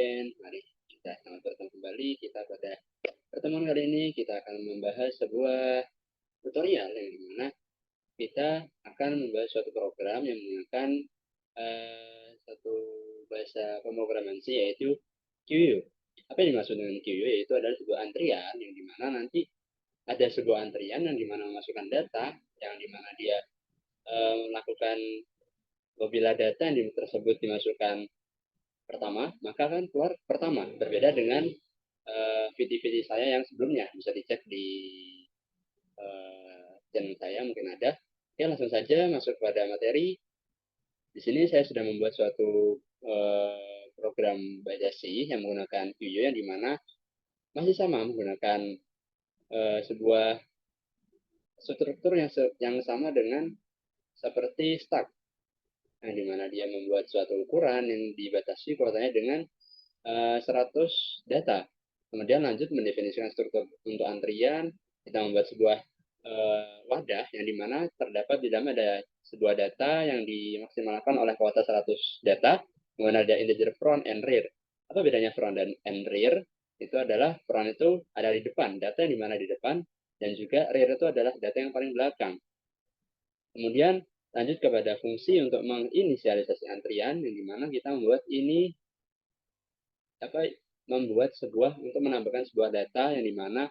again. Mari kita selamat datang kembali. Kita pada pertemuan kali ini kita akan membahas sebuah tutorial yang dimana kita akan membahas suatu program yang menggunakan satu bahasa pemrograman C, yaitu QU. Apa yang dimaksud dengan QU? Yaitu adalah sebuah antrian yang dimana nanti ada sebuah antrian yang dimana memasukkan data, yang dimana dia melakukan apabila data yang tersebut dimasukkan pertama, maka akan keluar pertama. Berbeda dengan video-video saya yang sebelumnya, bisa dicek di channel saya, mungkin ada. Oke, langsung saja masuk pada materi. Di sini saya sudah membuat suatu program baca C yang menggunakan QU, yang dimana masih sama menggunakan sebuah struktur yang sama dengan seperti stack, yang dimana dia membuat suatu ukuran yang dibatasi kuotanya dengan 100 data. Kemudian lanjut mendefinisikan struktur untuk antrian. Kita membuat sebuah wadah yang dimana terdapat di dalamnya ada sebuah data yang dimaksimalkan oleh kuota 100 data. Kemudian ada integer front and rear. Apa bedanya front dan rear? Itu adalah front itu ada di depan, data yang dimana di depan, dan juga rear itu adalah data yang paling belakang. Kemudian lanjut kepada fungsi untuk menginisialisasi antrian, yang dimana kita membuat ini membuat sebuah untuk menambahkan sebuah data yang dimana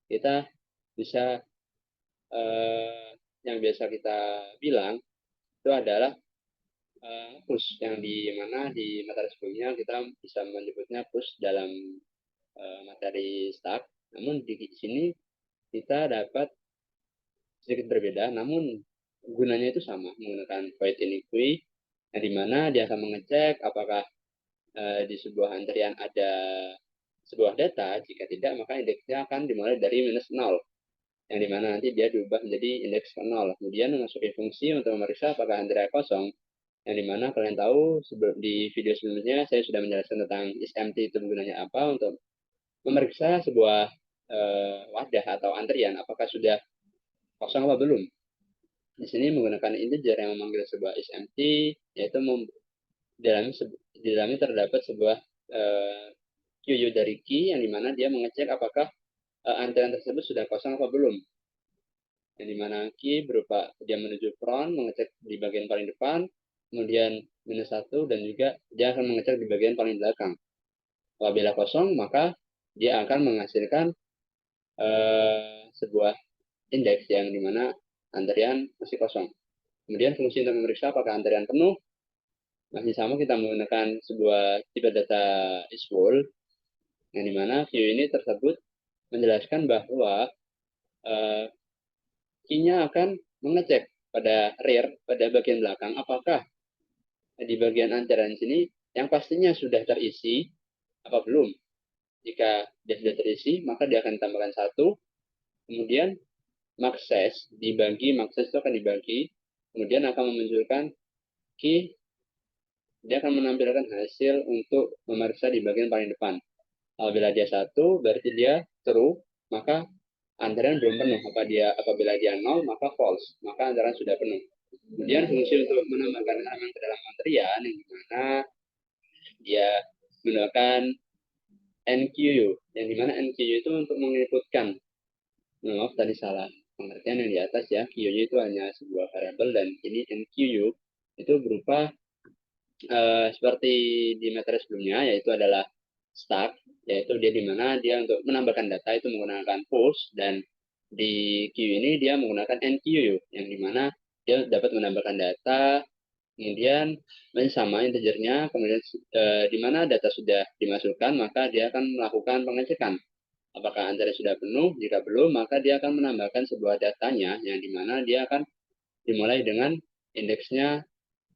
kita bisa yang biasa kita bilang itu adalah push, yang di mana di materi sebelumnya kita bisa menyebutnya push dalam materi start. Namun di sini kita dapat sedikit berbeda, namun gunanya itu sama, menggunakan void iniquity, yang dimana dia akan mengecek apakah di sebuah antrian ada sebuah data. Jika tidak, maka indeksnya akan dimulai dari -0, yang dimana nanti dia diubah menjadi indeks 0. Kemudian memasuki fungsi untuk memeriksa apakah antrian kosong, yang dimana kalian tahu di video sebelumnya saya sudah menjelaskan tentang isempty itu gunanya apa, untuk memeriksa sebuah wadah atau antrian apakah sudah kosong atau belum. Di sini menggunakan integer yang memanggil sebuah isempty, yaitu di dalamnya terdapat sebuah QU dari key, yang dimana dia mengecek apakah antrian tersebut sudah kosong atau belum. Yang dimana key berupa dia menuju front, mengecek di bagian paling depan, kemudian -1, dan juga dia akan mengecek di bagian paling belakang. Apabila kosong, maka dia akan menghasilkan sebuah indeks yang dimana antrian masih kosong. Kemudian fungsi untuk memeriksa apakah antrian penuh, masih sama, kita menggunakan sebuah tipe data isFull, yang dimana view ini tersebut menjelaskan bahwa key-nya akan mengecek pada rear, pada bagian belakang, apakah di bagian antrian sini yang pastinya sudah terisi apa belum. Jika dia sudah terisi, maka dia akan tambahkan 1. Kemudian maxes itu akan dibagi, kemudian akan memunculkan key. Dia akan menampilkan hasil untuk memeriksa di bagian paling depan. Apabila dia 1, berarti dia true, maka antrian belum penuh. Apabila dia 0, maka false, maka antrian sudah penuh. Kemudian fungsi untuk menambahkan elemen ke dalam antrian, yang dimana dia menggunakan NQU, yang dimana NQU itu untuk menginputkan. Maaf, tadi salah pengertian yang di atas ya. QU itu hanya sebuah variabel, dan ini NQU itu berupa seperti di materi sebelumnya, yaitu adalah stack, yaitu dia dimana dia untuk menambahkan data itu menggunakan push, dan di Q ini dia menggunakan NQU, yang dimana dia dapat menambahkan data, kemudian sama integernya, kemudian di mana data sudah dimasukkan, maka dia akan melakukan pengecekan apakah antrian sudah penuh. Jika belum, maka dia akan menambahkan sebuah datanya, yang dimana dia akan dimulai dengan indeksnya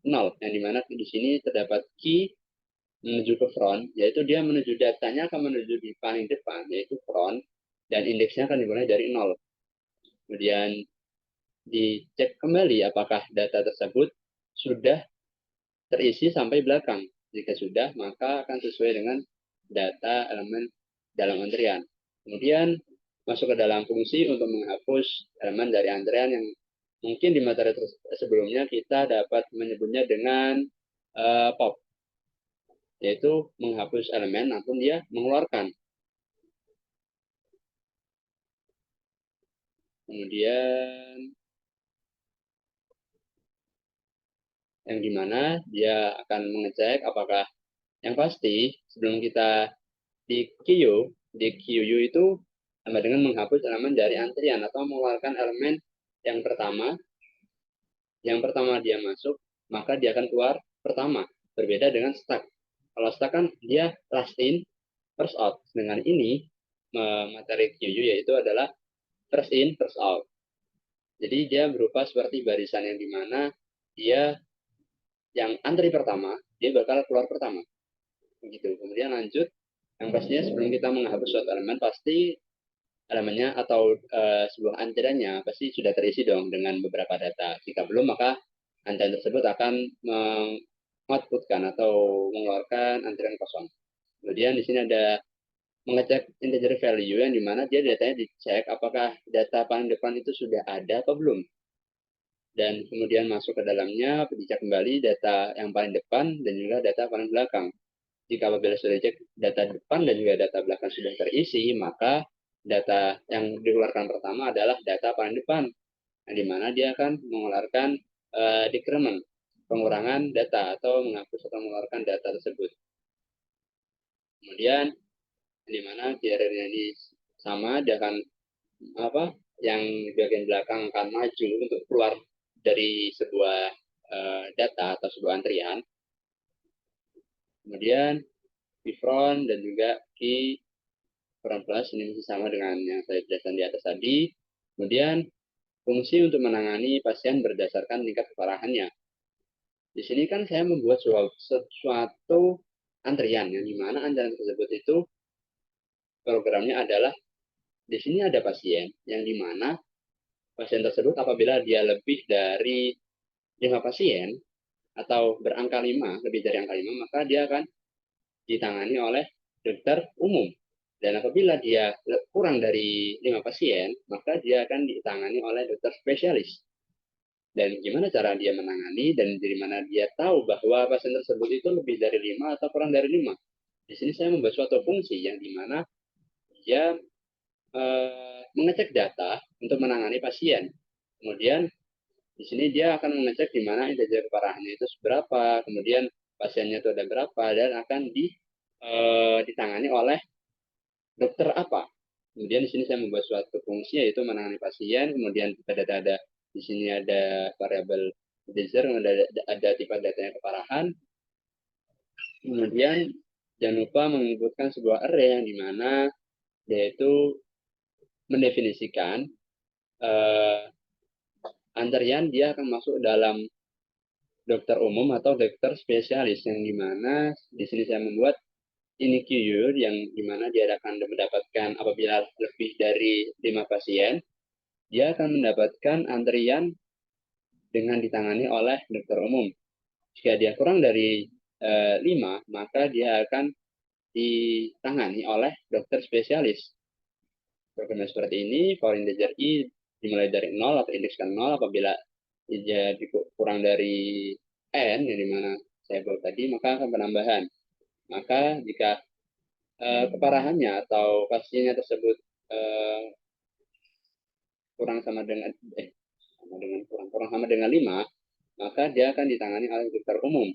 0, yang dimana di sini terdapat key menuju ke front, yaitu dia menuju datanya akan menuju di paling depan, yaitu front, dan indeksnya akan dimulai dari 0. Kemudian dicek kembali apakah data tersebut sudah terisi sampai belakang. Jika sudah, maka akan sesuai dengan data elemen dalam antrian. Kemudian masuk ke dalam fungsi untuk menghapus elemen dari antrian, yang mungkin di materi sebelumnya kita dapat menyebutnya dengan pop. yaitu menghapus elemen maupun dia mengeluarkan. Kemudian yang dimana dia akan mengecek apakah yang pasti sebelum kita di QU itu sama dengan menghapus elemen dari antrian atau mengeluarkan elemen yang pertama. Yang pertama dia masuk, maka dia akan keluar pertama. Berbeda dengan stuck. Kalau stuck kan dia last in, first out. Dengan ini, materi QU yaitu adalah first in, first out. Jadi dia berupa seperti barisan yang dimana dia yang antri pertama, dia bakal keluar pertama. Begitu. Kemudian lanjut, yang pastinya sebelum kita menghapus suatu elemen, pasti elemennya atau sebuah antriannya pasti sudah terisi dong dengan beberapa data. Jika belum, maka antrian tersebut akan mengoutputkan atau mengeluarkan antrian kosong. Kemudian di sini ada mengecek integer value yang dimana dia datanya dicek apakah data paling depan itu sudah ada atau belum. Dan kemudian masuk ke dalamnya, dicek kembali data yang paling depan dan juga data paling belakang. Jika apabila sudah cek data depan dan juga data belakang sudah terisi, maka data yang dikeluarkan pertama adalah data paling depan, yang dimana dia akan mengeluarkan decrement, pengurangan data atau menghapus atau mengeluarkan data tersebut. Kemudian dimana carrier-nya ini sama, dia akan yang bagian belakang akan maju untuk keluar dari sebuah data atau sebuah antrian. Kemudian front dan juga key front plus ini masih sama dengan yang saya jelaskan di atas tadi. Kemudian fungsi untuk menangani pasien berdasarkan tingkat keparahannya. Di sini kan saya membuat suatu antrian yang dimana antrian tersebut itu programnya adalah di sini ada pasien yang dimana pasien tersebut apabila dia lebih dari 5 pasien atau berangka 5, lebih dari angka 5, maka dia akan ditangani oleh dokter umum. Dan apabila dia kurang dari 5 pasien, maka dia akan ditangani oleh dokter spesialis. Dan gimana cara dia menangani dan dari mana dia tahu bahwa pasien tersebut itu lebih dari 5 atau kurang dari 5. Di sini saya membuat suatu fungsi yang dimana dia mengecek data untuk menangani pasien. Kemudian di sini dia akan mengecek di mana integer keparahannya itu seberapa, kemudian pasiennya itu ada berapa, dan akan ditangani oleh dokter apa. Kemudian di sini saya membuat suatu fungsi yaitu menangani pasien, kemudian ada di sini ada variabel integer, ada tipe datanya keparahan. Kemudian jangan lupa menginputkan sebuah array yang dimana yaitu mendefinisikan antrian dia akan masuk dalam dokter umum atau dokter spesialis yang dimana di sini saya membuat ini QU yang dimana dia akan mendapatkan apabila lebih dari 5 pasien, dia akan mendapatkan antrian dengan ditangani oleh dokter umum. Jika dia kurang dari 5, maka dia akan ditangani oleh dokter spesialis. Programnya seperti ini, for integer i dimulai dari 0 atau indekskan 0 apabila dia kurang dari n, yang dimana saya buat tadi, maka akan penambahan. Maka jika keparahannya atau pasiennya tersebut kurang sama dengan kurang sama dengan 5, maka dia akan ditangani oleh dokter umum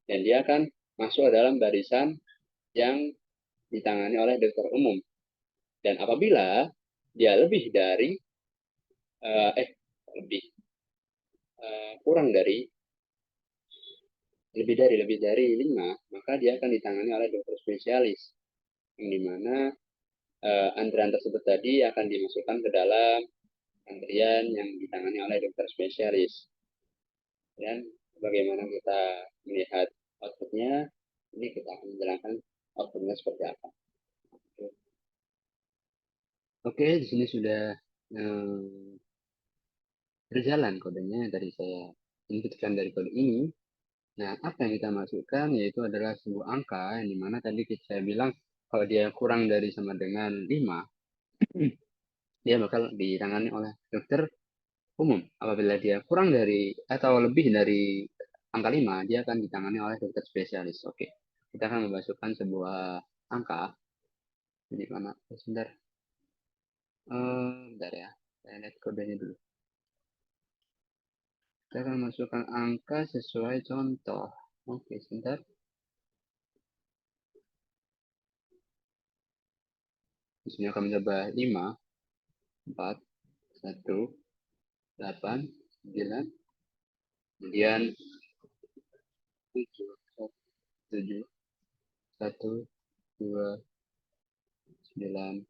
dan dia akan masuk dalam barisan yang ditangani oleh dokter umum. Dan apabila dia lebih dari kurang dari lebih dari 5, maka dia akan ditangani oleh dokter spesialis yang dimana antrian tersebut tadi akan dimasukkan ke dalam antrian yang ditangani oleh dokter spesialis. Dan bagaimana kita melihat outputnya, ini kita akan menjalankan outputnya seperti apa. Oke, di sini sudah berjalan kodenya dari saya inputkan dari kode ini. Nah, apa yang kita masukkan yaitu adalah sebuah angka yang dimana tadi saya bilang kalau dia kurang dari sama dengan 5, dia bakal ditangani oleh dokter umum. Apabila dia kurang dari atau lebih dari angka 5, dia akan ditangani oleh dokter spesialis. Oke. kita akan memasukkan sebuah angka. Jadi mana? Sebentar. Bentar ya. Saya lihat kodenya dulu. Kita akan masukkan angka sesuai contoh. Oke, sebentar. Di sini akan mencoba 5, 4, 1, 8, 9, kemudian 7, 7, 1, 2, 9.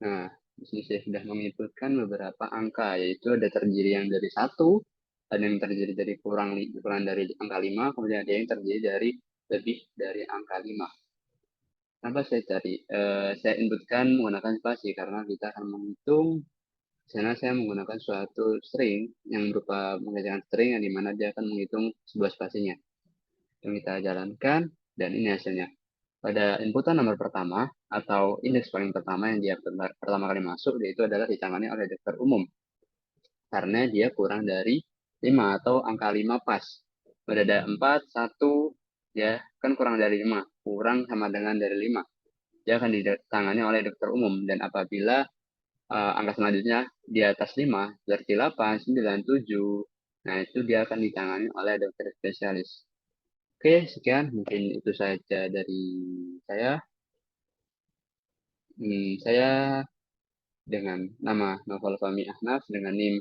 Nah, di sini saya sudah menginputkan beberapa angka, yaitu ada terdiri yang dari 1, ada yang terdiri dari kurang dari angka 5, kemudian ada yang terdiri dari lebih dari angka 5. Kenapa saya cari? Saya inputkan menggunakan spasi karena kita akan menghitung. Di sana saya menggunakan suatu string yang berupa mengerjakan string yang dimana dia akan menghitung sebuah spasinya. Yang kita jalankan, dan ini hasilnya. Pada inputan nomor pertama atau indeks paling pertama yang dia pertama kali masuk, yaitu adalah ditangani oleh dokter umum. Karena dia kurang dari 5 atau angka 5 pas. Pada ada 4, 1, ya kan kurang dari 5. Kurang sama dengan dari 5. Dia akan ditangani oleh dokter umum. Dan apabila angka selanjutnya di atas 5, berarti 8, 9, 7. Nah, itu dia akan ditangani oleh dokter spesialis. Oke, sekian. Mungkin itu saja dari saya. Saya dengan nama Novel Fahmi Ahnaf dengan NIM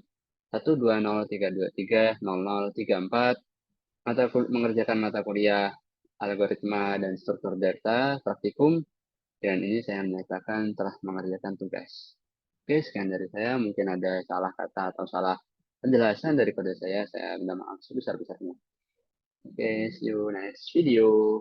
12032300034 mengerjakan mata kuliah algoritma dan struktur data praktikum, dan ini saya menyatakan telah mengerjakan tugas. Oke, sekian dari saya. Mungkin ada salah kata atau salah penjelasan daripada saya minta maaf sebesar-besarnya. Oke, see you next video.